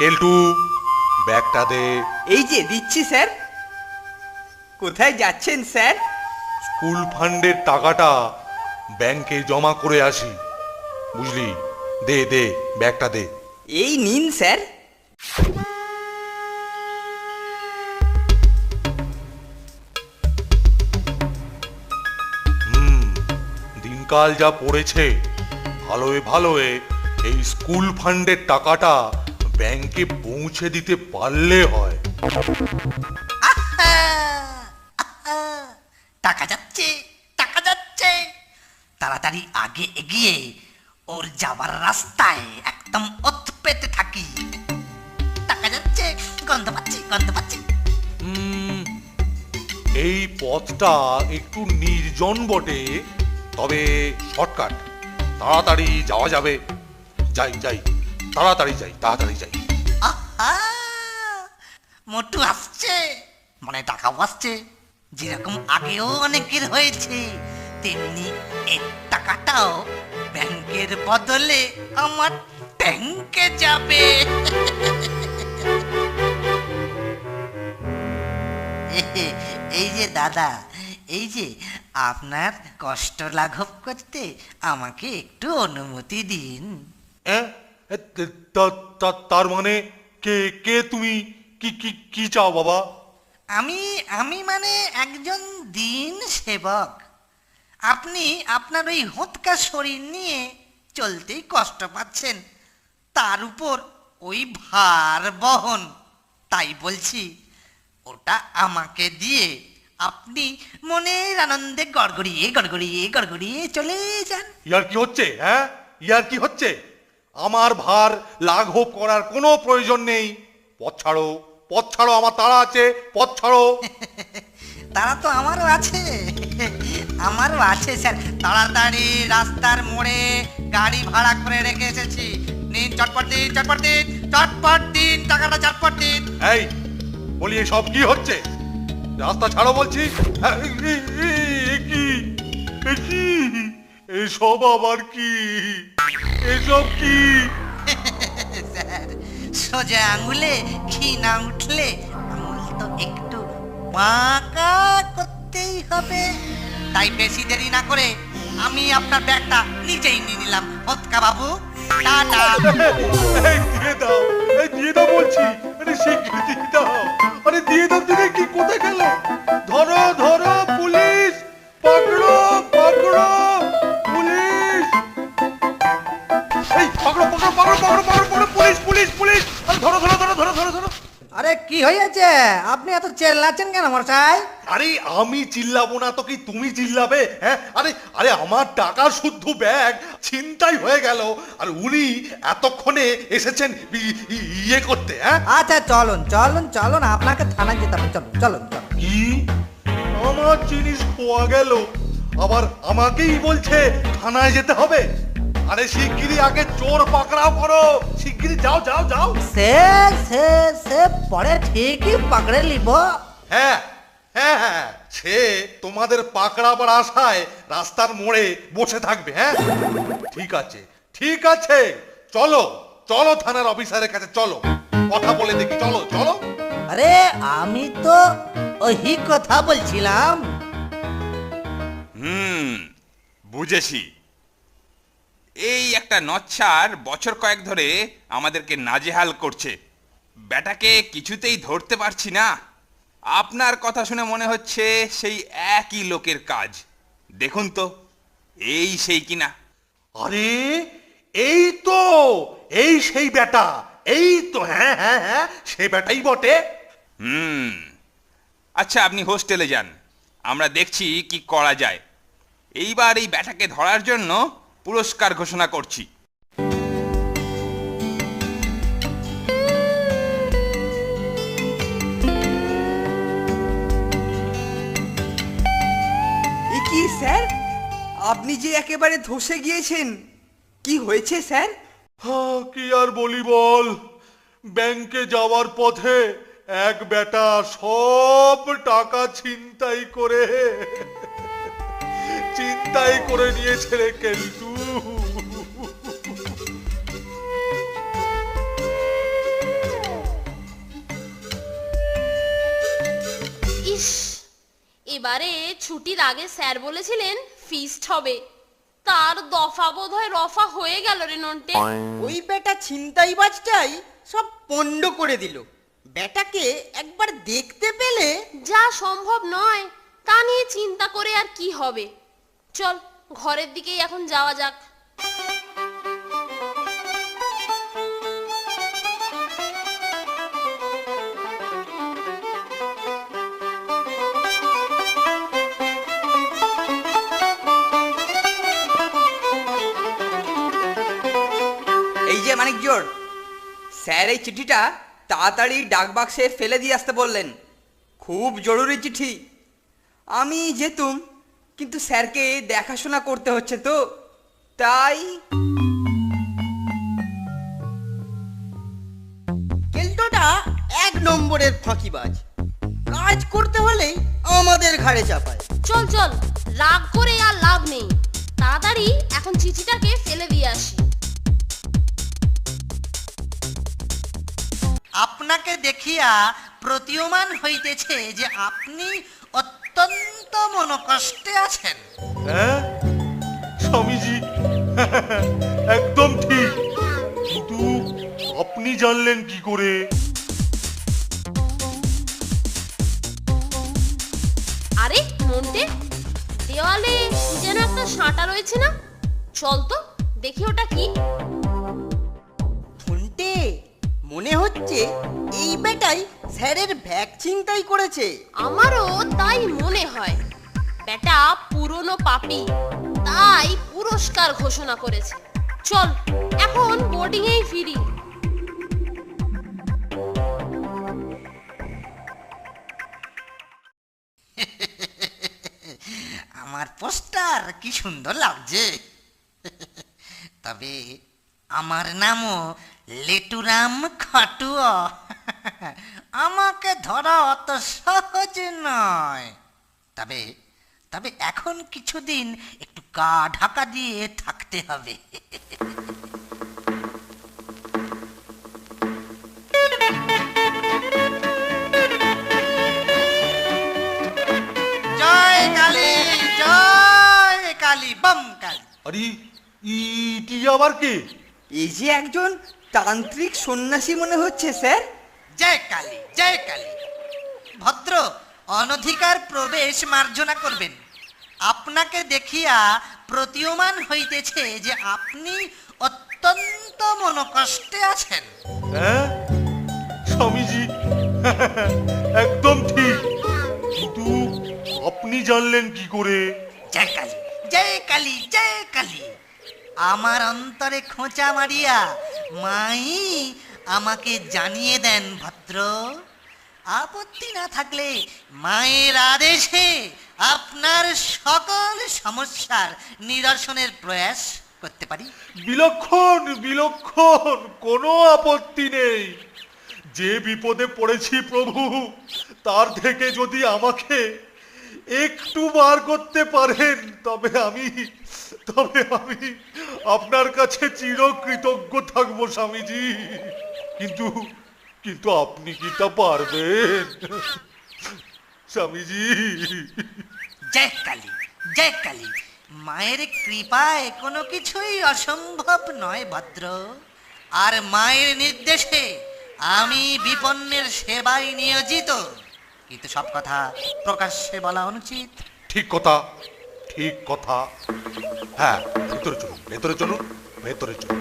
কেলটু, ব্যাগটা দে। এই যে দিচ্ছি স্যার। কোথায় যাচ্ছেন স্যার? স্কুল ফান্ডের টাকাটা ব্যাংকে জমা করে আসি, বুঝলি? দে দে, ব্যাগটা দে। এই নিন স্যার। দিনকাল যা পড়েছে, ভালোয় ভালোয় এই স্কুল ফান্ডের টাকাটা ব্যাংকে পৌঁছে দিতে পারলে হয়। টাকা যাচ্ছে, টাকা যাচ্ছে। তাড়াতাড়ি আগে এগিয়ে ওর যাবার রাস্তায় একদম ওত পেতে থাকি। টাকা যাচ্ছে, গন্ধ পাচ্ছি, গন্ধ পাচ্ছি। এই পথটা একটু নির্জন বটে, তবে শর্টকাট, তাড়াতাড়ি যাওয়া যাবে। যাই যাই, তাড়াতাড়ি যাই, তাড়াতাড়ি যাই। আহা, মোটু আসছে, মানে টাকাও আসছে। যেরকম আগেও অনেকের হয়েছে, তেমনি এর টাকাটাও ব্যাংকের বদলে আমার ব্যাংকে যাবে। এই যে দাদা, এই যে আপনার কষ্ট লাঘব করতে আমাকে একটু অনুমতি দিন। হ্যাঁ, তার মানে কে কে তুমি? কি কি কি চাও বাবা? আমি আমি মানে একজন দিন সেবক। আপনি আপনার ওই হোঁতকা শরীর নিয়ে চলতেই কষ্ট পাচ্ছেন, তার উপর ওই ভার বহন। তাই বলছি, ওটা আমাকে দিয়ে আপনি মনের আনন্দে গড়গড়িয়ে গড়গড়িয়ে গড়গড়িয়ে চলে যান। ইয়ার কি হচ্ছে? হ্যাঁ, ইয়ার কি হচ্ছে? আমার ভার লাঘব করার কোনো প্রয়োজন নেই। পথ ছাড়ো, পথ ছাড়ো, আমার তাড়া আছে, পথ ছাড়ো। তারা তো আমারও আছে, আমারও আছে স্যার। তাড়াতাড়ি রাস্তার মোড়ে গাড়ি ভাড়া করে রেখে এসেছি। নিন, চটপট দিন, চটপট দিন, চটপট দিন, টাকাটা চটপট দিন। এই বলি, এসব কি হচ্ছে? রাস্তা ছাড়ো বলছি। কি কি এসব আবার কি? এসব কি? স্যার, সোজা আঙুলে ঘি না উঠলে আঙুল তো একটু বাঁকা করতেই হবে। তাই বেশি দেরি না করে আমি আপনার ব্যাগটা নিজেই নিয়ে নিলাম। হোতকা বাবু, টাটা। এই দিয়ে দাও, এই দিয়ে দাও বলছি। আরে শিগগির দিয়ে দাও, আরে দিয়ে দাও। দিদি কি কোথায় গেল? ধরো ধরো, পুলিশ! পকড়ো পকড়ো, পুলিশ! এই পকড়ো পকড়ো পকড়ো পকড়ো পকড়ো পকড়ো, পুলিশ পুলিশ পুলিশ! আরে ধরো ধরো ধরো ধরো ধরো ধরো। আরে কি হয়েছে? আপনি এত চেল্লাচ্ছেন কেন মশাই? আরে আমি চিল্লাবো না তো কি তুমি চিল্লাবে? হ্যাঁ, আরে আরে আমার টাকা শুদ্ধ ব্যাগ ছিনতাই হয়ে গেল, আর উনি এতক্ষণে এসেছেন ইয়ে করতে। হ্যাঁ, আচ্ছা চলুন চলুন চলুন, আপনাকে থানায় যেতে হবে। চলুন চলুন চলুন। কি আমার জিনিস খোয়া গেল, আবার আমাকেই বলছে থানায় যেতে হবে? আরে শিগগিরই আগে চোর পাকড়াও করো, শিগগিরই যাও যাও যাও। সে সে সে পরে ঠিকই পাকড়ে নিব। হ্যাঁ হ্যাঁ হ্যাঁ, সে তোমাদের পাকড়াবার আশায় রাস্তার মোড়ে বসে থাকবে। হ্যাঁ, ঠিক আছে ঠিক আছে, চলো চলো থানার অফিসারের কাছে, চলো কথা বলে দেখি, চলো চলো। আরে আমি তো ওই কথা বলছিলাম। বুঝেছি। এই একটা নচ্ছার বছর কয়েক ধরে আমাদেরকে নাজেহাল করছে। ব্যাটাকে কিছুতেই ধরতে পারছি না। আপনার কথা শুনে মনে হচ্ছে সেই একই লোকের কাজ। দেখুন তো, এই সেই কিনা। আরে এই তো, এই সেই বেটা, এই তো। হ্যাঁ হ্যাঁ হ্যাঁ, সেই বেটাই বটে। আচ্ছা, আপনি হোস্টেলে যান, আমরা দেখছি কি করা যায়। এইবার এই ব্যাটাকে ধরার জন্য পুরস্কার ঘোষণা করছি। এ কি স্যার, আপনি যে একেবারে ধসে গিয়েছেন, কি হয়েছে স্যার? হ্যাঁ, কি আর বলি বল, ব্যাংকে যাওয়ার পথে এক বেটা সব টাকা ছিনতাই করে নিয়েছে রে কেলটু। এইবারে ছুটির আগে স্যার বলেছিলেন ফিস্ট হবে, তার দফা বোধহয় রফা হয়ে গেল রে নন্টে। ওই বেটা ছিনতাইবাজটাই সব পণ্ড করে দিল। বেটাকে একবার দেখতে পেলে যা সম্ভব নয় তা নিয়ে চিন্তা করে আর কি হবে, চল ঘরের দিকেই এখন যাওয়া যাক। এই যে মানিক জোর, স্যার এই চিঠিটা তাড়াতাড়ি ডাকবাক্সে ফেলে দিয়ে আসতে বললেন। খুব জরুরি চিঠি। আমি যেতুম, কিন্তু স্যারকে দেখাশোনা করতে হচ্ছে তো, তাই। কেল্টোটা 1 নম্বরের ফাঁকিবাজ। কাজ করতে হলেই আমাদের ঘাড়ে চাপায়। চল চল, রাগ করে আর লাভ নেই, তাড়াতাড়ি এখন চিঠিটাকে ফেলে দিয়ে আসি। আপনাকে দেখিয়া প্রতীয়মান হইতেছে যে আপনি অত্যন্ত মনকষ্টে আছেন। হ্যাঁ স্বামীজি, একদম ঠিক, কিন্তু আপনি জানলেন কি করে? আরে নন্টে, দেওয়ালে যেন একটা সাঁটা রয়েছে না, চল তো দেখি ওটা কি। ফোনটে, মনে হচ্ছে এই বেটাই স্যারের ব্যাগ ছিনতাই করেছে। আমারও তাই মনে হয়, বেটা পুরনো পাপী, তাই পুরস্কার ঘোষণা করেছে। চল এখন বোর্ডিং এই ফিরি। আমার পোস্টার কি সুন্দর লাগছে। তবে আমার নামও লেটুরাম খাটুয়া। আমাকে ধরা অত সহজ নয়। তবে তবে এখন কিছুদিন একটু গা ঢাকা দিয়ে থাকতে হবে। জয় কালী, জয় কালী, বম কালী। আরে ইটি আবার কে? এই যে একজন তান্ত্রিক সন্ন্যাসী মনে হচ্ছে স্যার। জয় কালী, জয় কালী। ভদ্র অনধিকার প্রবেশ মার্জনা করবেন। আপনাকে দেখিয়া প্রতীয়মান হইতেছে যে আপনি অত্যন্ত মনকষ্টে আছেন। হ্যাঁ স্বামীজি, একদম ঠিক, কিন্তু আপনি জানলেন কি করে? জয় কালী, জয় কালী, জয় কালী। আমার অন্তরে খোঁচা মারিয়া মাই আমাকে জানিয়ে দেন ভদ্র। আপত্তি না থাকলে মায়ের আদেশে আপনার সকল সমস্যার নিরসনের প্রয়াস করতে পারি। বিলক্ষণ বিলক্ষণ, কোনো আপত্তি নেই। যে বিপদে পড়েছি প্রভু, তার থেকে যদি আমাকে একটু বার করতে পারেন তবে আমি আপনার কাছে চিরকৃতজ্ঞ থাকবো স্বামীজি। কিন্তু কিন্তু আপনি কি তা পারবেন স্বামীজি? জয় কালী, জয় কালী। মায়ের কৃপায় কোনো কিছুই অসম্ভব নয় ভদ্র। আর মায়ের নির্দেশে আমি বিপন্নের সেবায় নিয়োজিত। কিন্তু সব কথা প্রকাশ্যে বলা অনুচিত। ঠিক কথা, ঠিক কথা। হ্যাঁ, ভেতরে চলুন, ভেতরে চলুন, ভেতরে চলুন।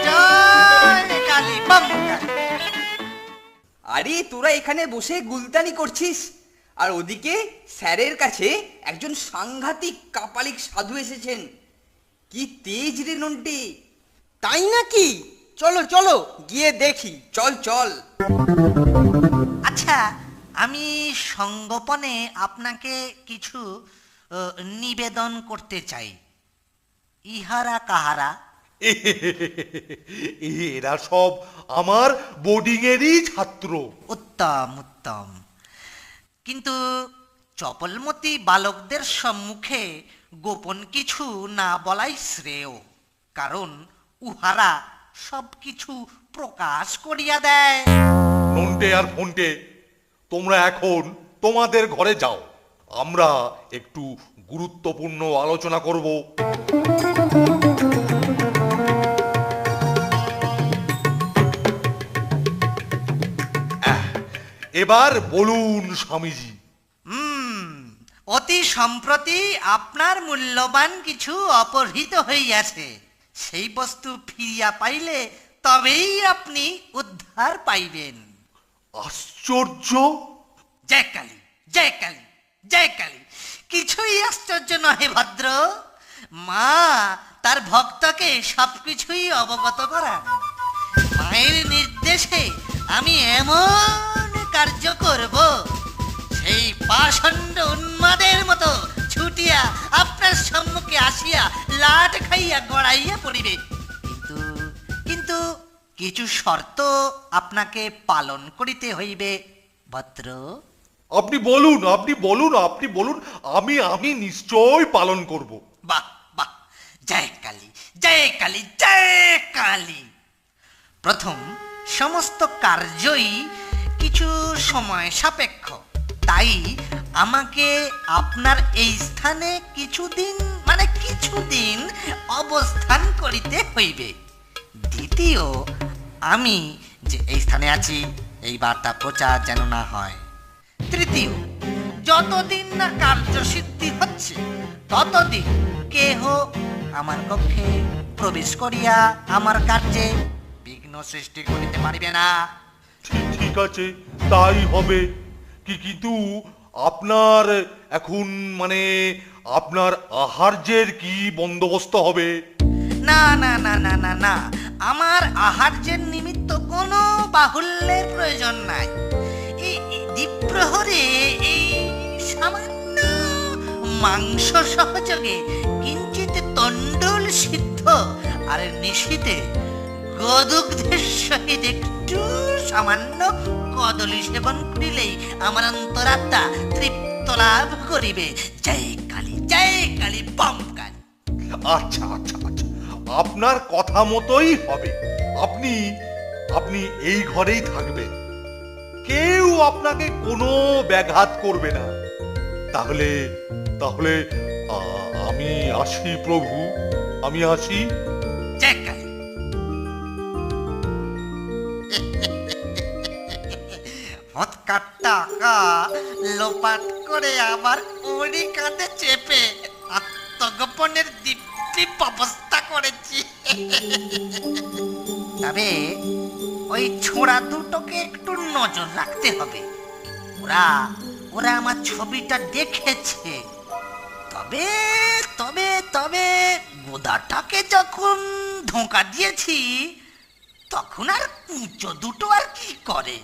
জয় কালী, বম কালী। আরে তোরা এখানে বসে গুলতানি করছিস, আর ওদিকে স্যারের কাছে একজন সাংঘাতিক কাপালিক সাধু এসেছেন। কি তেজ রে নন্টে! তাই নাকি? চলো চলো গিয়ে দেখি। চল চল। আচ্ছা, আমি সঙ্গোপনে আপনাকে কিছু নিবেদন করতে চাই। ইহারা কাহারা? এরা সব আমার বোর্ডিং এরই ছাত্র। উত্তম উত্তম। কিন্তু চপলমতি বালকদের সম্মুখে গোপন কিছু না বলাই শ্রেয়, কারণ উহারা সব কিছু প্রকাশ করিয়া দেয়। নন্টে আর ফোনটে, তোমরা এখন তোমাদের ঘরে যাও, আমরা একটু গুরুত্বপূর্ণ আলোচনা করব। এবার বলুন স্বামীজি। অতি সম্প্রতি আপনার মূল্যবান কিছু অপহৃত হইয়াছে, সেই বস্তু ফিরিয়া পাইলে তবেই আপনি উদ্ধার পাইবেন। আশ্চর্য! জয় কালী, জয় কালী, জয় কালী। কিছুই আশ্চর্য নহে ভদ্র, মা তার ভক্তকে সবকিছুই অবগত করান। মায়ের নির্দেশে আমি এমন কার্য করব, সেই পাষণ্ড উন্মাদের মতো ছুটিয়া আপনার সম্মুখে আসিয়া লাট খাইয়া গড়াইয়া পড়িবে। কিন্তু কিন্তু কিছু শর্ত আপনাকে পালন করিতে হইবে ভদ্র। আপনি বলুন, আপনি বলুন, আপনি বলুন, আমি নিশ্চয় পালন করব। বাহ বাহ, জয় কালী, জয় কালী, জয় কালী। প্রথম, সমস্ত কার্যই কিছু সময় সাপেক্ষ, তাই আমাকে আপনার এই স্থানে কিছুদিন অবস্থান করিতে হইবে। দ্বিতীয়, আমি যে এই স্থানে আছি এই বার্তা প্রচার যেন না হয়। তৃতীয়, যতদিন না কার্যসিদ্ধি হচ্ছে ততদিন কেহ আমার কক্ষে প্রবেশ করিয়া আমার কার্যে বিঘ্ন সৃষ্টি করিতে পারিবে না। ঠিক আছে, তাই হবে। কিন্তু আপনার এখন আপনার আহার্যের কি বন্দোবস্ত হবে? না না না না না না, আমার আহার্যের নিমিত্ত কোনো বাহুল্যের প্রয়োজন নাই। এই দ্বীপ্রহরে এই সামান্য মাংস সহযোগে কিঞ্চিত তণ্ডুল সিদ্ধ আর নিশীতে গোদুগ্ধের সহিত একটু সামান্য কদলী সেবন করিলেই আমার অন্তরাত্মা তৃপ্ত লাভ করিবে। জয় কালী, জয় কালী, বম কালী। আচ্ছা আচ্ছা আচ্ছা, আপনার কথা মতোই হবে। আপনি এই ঘরেই থাকবেন, কেউ আপনাকে কোনো ব্যাঘাত করবে না। তাহলে তাহলে আমি আসি প্রভু, আমি আসি। জয় কালী। হৎকার টাকা লোপাট করে আবার ওরই কাঁধে চেপে আত্মগোপনের দীপ্তি ব্যবস্থা করেছি। তবে ওই ছোড়া দুটোকে একটু নজর রাখতে হবে। ওরা ওরা আমার ছবিটা দেখেছে। তবে তবে তবে গোদাটাকে যখন ধোঁকা দিয়েছি তখন আর কুচো দুটো আর কি করে।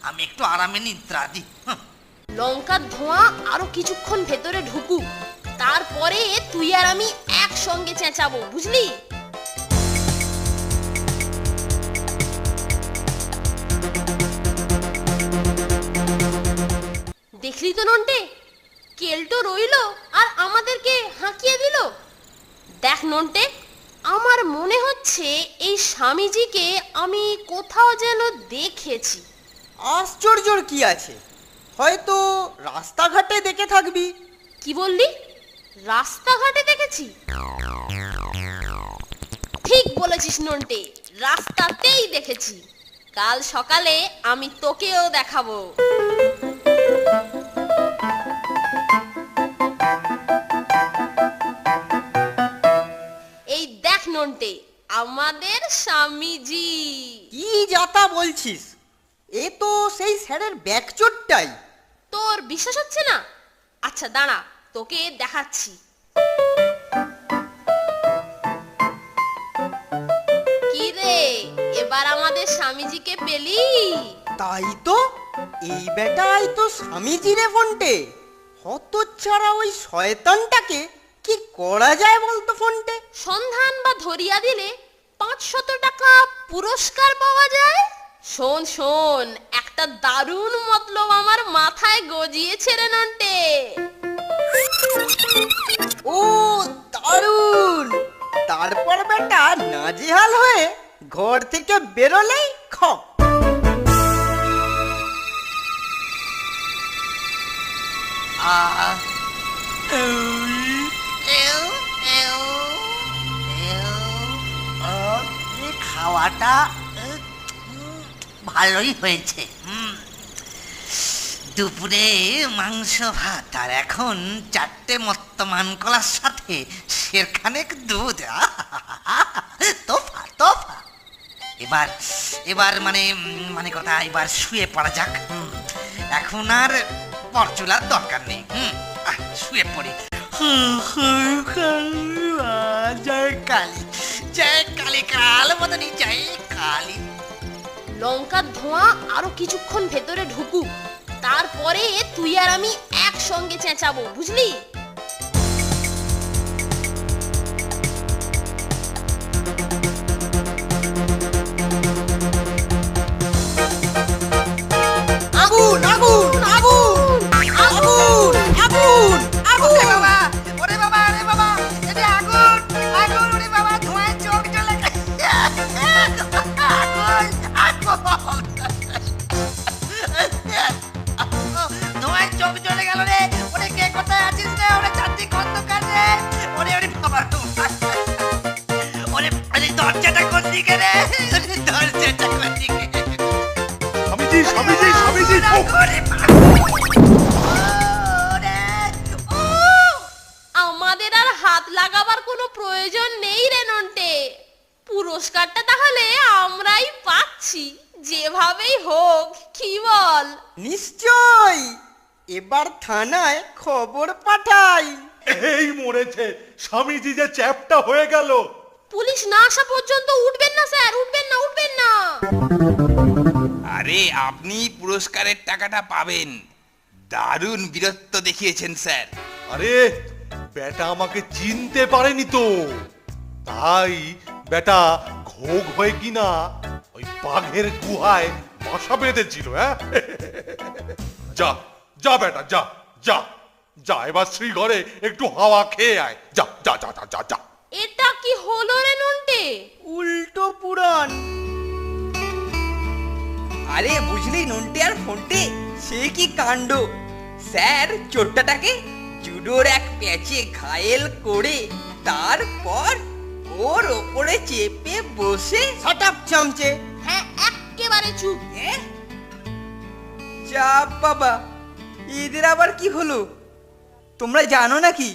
আমি একটু আরামে নিদ্রা দিই। লঙ্কার ধোঁয়া আরো কিছুক্ষণ ভেতরে ঢুকুক, তারপরে তুই আর আমি একসঙ্গে চেঁচাবো, বুঝলি? দেখলি তো নন্টে, কেলটো রইলো আর আমাদেরকে হাঁকিয়ে দিল। দেখ নন্টে, আমার মনে হচ্ছে এই স্বামীজিকে আমি কোথাও যেন দেখেছি। আশ্চর্যর কি আছে, হয়তো রাস্তাঘাটে দেখে থাকবি। কি বললি? রাস্তাঘাটে দেখেছি? ঠিক বলেছিস নন্টে, রাস্তাতেই দেখেছি। কাল সকালে আমি তোকেও দেখাবো। এই দেখ নন্টে, আমাদের স্বামীজি। কি যাতা বলছিস, এ তো সেই স্যারের ব্যাকচোটটাই। তোর বিশ্বাস হচ্ছে না? আচ্ছা দাঁড়া, তোকে দেখাচ্ছি। কি রে, এবার আমাদের স্বামীজিকে পেলি? তাই তো, এই বেটাই তো স্বামীজি রে ফোনটে। হতচ্ছাড়া ওই শয়তানটাকে কি করা যায় বলতো ফোনটে? সন্ধান বা ধরিয়া দিলে 500 টাকা পুরস্কার পাওয়া যায়। শোন শোন, একটা দারুণ মতলব আমার মাথায় গজিয়েছে রে নন্টে। ও দারুণ! তারপর বেটা নাজেহাল হয়ে ঘর থেকে বেরোলেই খপ। আহ, এও, এও, এও, এই খাওয়াটা ভালোই হয়েছে। দুপুরে মাংস ভাত আর এখন 4টে মত্তমান কলার সাথে সেরখানেক দুধ। তোফা তোফা। এবার এবার মানে মানে কথা, এবার শুয়ে পড়া যাক। এখন আর পরচুলার দরকার নেই। শুয়ে পড়ি। জয় কালী, জয় কালী, কাল মতনই জয় কালী। লঙ্কার ধোঁয়া আরো কিছুক্ষণ ভেতরে ঢুকুক, তারপরে তুই আর আমি একসঙ্গে চেঁচাবো, বুঝলি? আগুন আগুন আগুন আগুন আগুন ওরে বাবা, ওরে বাবা, ওরে বাবা, এটা আগুন, আগুন, ওরে বাবা, ধোঁয়ায় চোখ জ্বলে গেছে। আগুন, আগুন। ধোঁয়ায় চোখ জ্বলে গেল রে। ওরে কে কোথায় আছিস রে? ওরে চারদিক অন্ধকার রে। ওরে ওরে বাবা, ওরে ওরে দরজাটা কোন দিকে রে? ওরে দরজাটা কোন দিকে? স্বামীজি স্বামীজি স্বামীজি ওরে বাবা। ওরে, ও আমাদের আর হাত লাগাবার কোনো প্রয়োজন নেই রে নন্টে। পুরস্কারটা তাহলে আমরাই পাচ্ছি, যেভাবেই হোক, কি বল? নিশ্চয়, এবার থানায় খবর পাঠাই। এই মরেছে, স্বামীজি যে চ্যাপটা হয়ে গেল। পুলিশ না আসা পর্যন্ত উঠবেন না স্যার, উঠবেন না, উঠবেন না। আরে আপনি পুরস্কারের টাকাটা পাবেন। দারুণ বীরত্ব দেখিয়েছেন স্যার। আরে বেটা আমাকে চিনতে পারেনি তো, তাই বেটা ঘোগ হয়ে কিনা ওই বাঘের গুহায় বাসা বেঁধেছিল। হ্যাঁ, যা যা বেটা, যা যা যা, এবার শ্রীঘরে একটু হাওয়া খেয়ে আয়। যা যা যা যা যা যা। এটা কি হলো রে নন্টে? উল্টো পুরাণ। আরে বুঝলি নন্টে আর ফোনটে, সে কি কাণ্ড! স্যার চোরটাটাকে জুডোর এক প্যাচে ঘায়েল করে তারপর ওর ওপরে চেপে বসে শাট আপ চামচে। হ্যাঁ, একেবারে চুপ। চাপ বাবা, এদের আবার কি হলো তোমরা জানো নাকি?